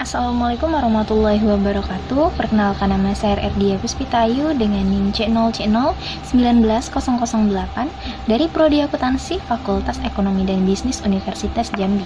Assalamualaikum warahmatullahi wabarakatuh. Perkenalkan, nama saya Erdia Puspitayu dengan NIM C0C01908 dari Prodi Akuntansi Fakultas Ekonomi dan Bisnis Universitas Jambi.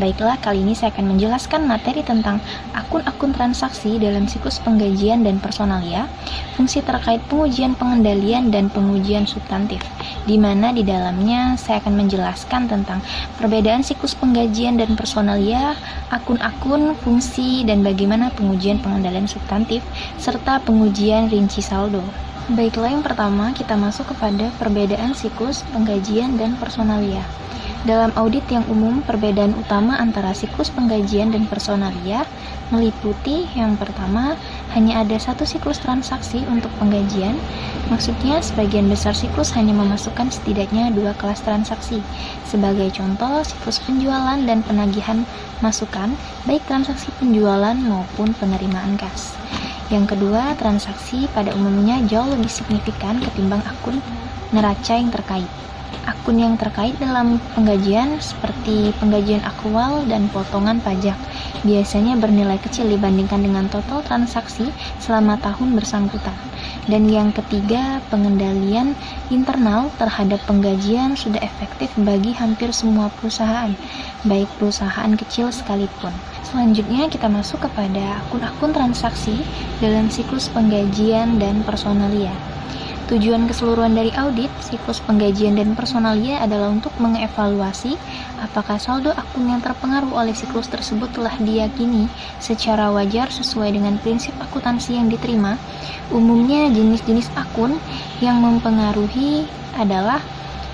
Baiklah, kali ini saya akan menjelaskan materi tentang akun-akun transaksi dalam siklus penggajian dan personalia, fungsi terkait pengujian pengendalian dan pengujian substantif, di mana di dalamnya saya akan menjelaskan tentang perbedaan siklus penggajian dan personalia, akun-akun, fungsi, dan bagaimana pengujian pengendalian substantif, serta pengujian rinci saldo. Baiklah, yang pertama kita masuk kepada perbedaan siklus penggajian dan personalia. Dalam audit yang umum, perbedaan utama antara siklus penggajian dan personalia meliputi yang pertama, hanya ada satu siklus transaksi untuk penggajian. Maksudnya, sebagian besar siklus hanya memasukkan setidaknya 2 kelas transaksi. Sebagai contoh, siklus penjualan dan penagihan masukan, baik transaksi penjualan maupun penerimaan kas. Yang kedua, transaksi pada umumnya jauh lebih signifikan ketimbang akun neraca yang terkait. Akun yang terkait dalam penggajian seperti penggajian akrual dan potongan pajak biasanya bernilai kecil dibandingkan dengan total transaksi selama tahun bersangkutan. Dan yang ketiga, pengendalian internal terhadap penggajian sudah efektif bagi hampir semua perusahaan, baik perusahaan kecil sekalipun. Selanjutnya kita masuk kepada akun-akun transaksi dalam siklus penggajian dan personalia. Tujuan keseluruhan dari audit siklus penggajian dan personalia adalah untuk mengevaluasi apakah saldo akun yang terpengaruh oleh siklus tersebut telah diyakini secara wajar sesuai dengan prinsip akuntansi yang diterima. Umumnya jenis-jenis akun yang mempengaruhi adalah: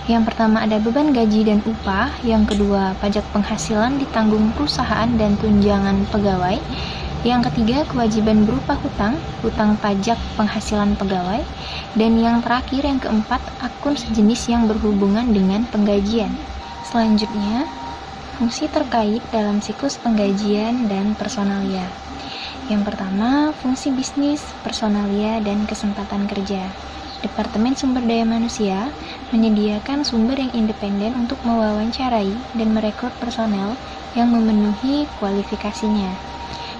yang pertama ada beban gaji dan upah, yang kedua pajak penghasilan ditanggung perusahaan dan tunjangan pegawai, yang ketiga kewajiban berupa hutang pajak penghasilan pegawai, dan yang terakhir yang keempat akun sejenis yang berhubungan dengan penggajian. Selanjutnya, fungsi terkait dalam siklus penggajian dan personalia. Yang pertama, fungsi bisnis, personalia, dan kesempatan kerja. Departemen Sumber Daya Manusia menyediakan sumber yang independen untuk mewawancarai dan merekrut personel yang memenuhi kualifikasinya.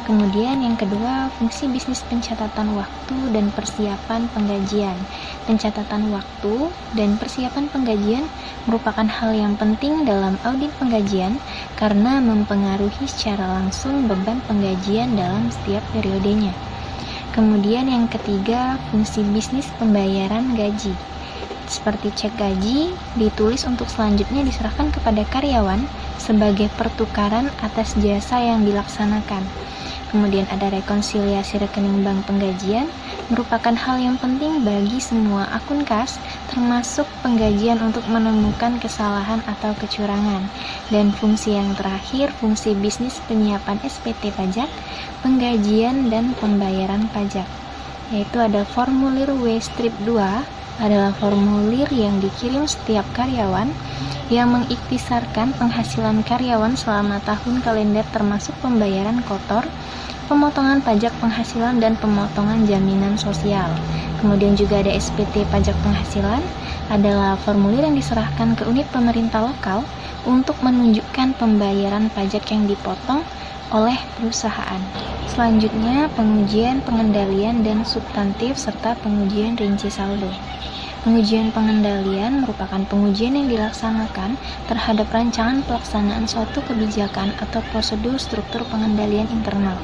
Kemudian yang kedua, fungsi bisnis pencatatan waktu dan persiapan penggajian. Pencatatan waktu dan persiapan penggajian merupakan hal yang penting dalam audit penggajian karena mempengaruhi secara langsung beban penggajian dalam setiap periodenya. Kemudian yang ketiga, fungsi bisnis pembayaran gaji. Seperti cek gaji ditulis untuk selanjutnya diserahkan kepada karyawan sebagai pertukaran atas jasa yang dilaksanakan. Kemudian ada rekonsiliasi rekening bank penggajian, merupakan hal yang penting bagi semua akun kas, termasuk penggajian untuk menemukan kesalahan atau kecurangan. Dan fungsi yang terakhir, fungsi bisnis penyiapan SPT pajak, penggajian dan pembayaran pajak, yaitu ada formulir W-Strip 2, adalah formulir yang dikirim setiap karyawan yang mengiktisarkan penghasilan karyawan selama tahun kalender termasuk pembayaran kotor, pemotongan pajak penghasilan, dan pemotongan jaminan sosial. Kemudian juga ada SPT pajak penghasilan, adalah formulir yang diserahkan ke unit pemerintah lokal untuk menunjukkan pembayaran pajak yang dipotong oleh perusahaan. Selanjutnya, pengujian pengendalian dan substantif serta pengujian rinci saldo. Pengujian pengendalian merupakan pengujian yang dilaksanakan terhadap rancangan pelaksanaan suatu kebijakan atau prosedur struktur pengendalian internal.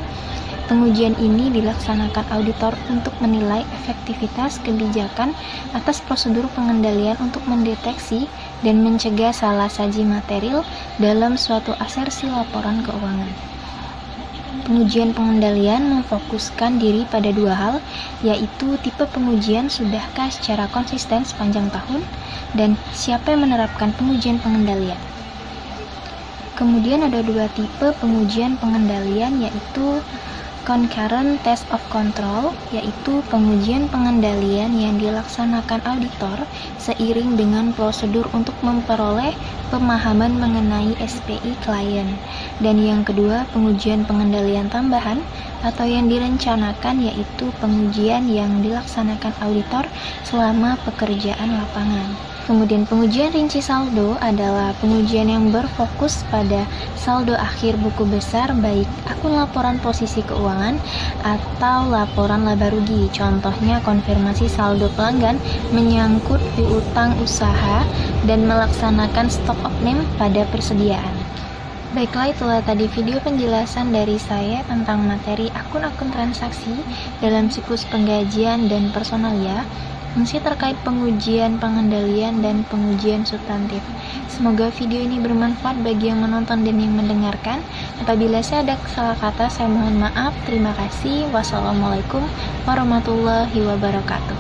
Pengujian ini dilaksanakan auditor untuk menilai efektivitas kebijakan atas prosedur pengendalian untuk mendeteksi dan mencegah salah saji material dalam suatu asersi laporan keuangan. Pengujian pengendalian memfokuskan diri pada 2 hal, yaitu tipe pengujian sudahkah secara konsisten sepanjang tahun, dan siapa yang menerapkan pengujian pengendalian. Kemudian ada 2 tipe pengujian pengendalian, yaitu concurrent test of control, yaitu pengujian pengendalian yang dilaksanakan auditor seiring dengan prosedur untuk memperoleh pemahaman mengenai SPI klien. Dan yang kedua, pengujian pengendalian tambahan atau yang direncanakan, yaitu pengujian yang dilaksanakan auditor selama pekerjaan lapangan. Kemudian pengujian rinci saldo adalah pengujian yang berfokus pada saldo akhir buku besar, baik akun laporan posisi keuangan atau laporan laba rugi. Contohnya konfirmasi saldo pelanggan menyangkut piutang usaha dan melaksanakan stok opname pada persediaan. Baiklah, itulah tadi video penjelasan dari saya tentang materi akun-akun transaksi dalam siklus penggajian dan personalia, masih terkait pengujian pengendalian dan pengujian substantif. Semoga video ini bermanfaat bagi yang menonton dan yang mendengarkan. Apabila saya ada salah kata, saya mohon maaf. Terima kasih. Wassalamualaikum warahmatullahi wabarakatuh.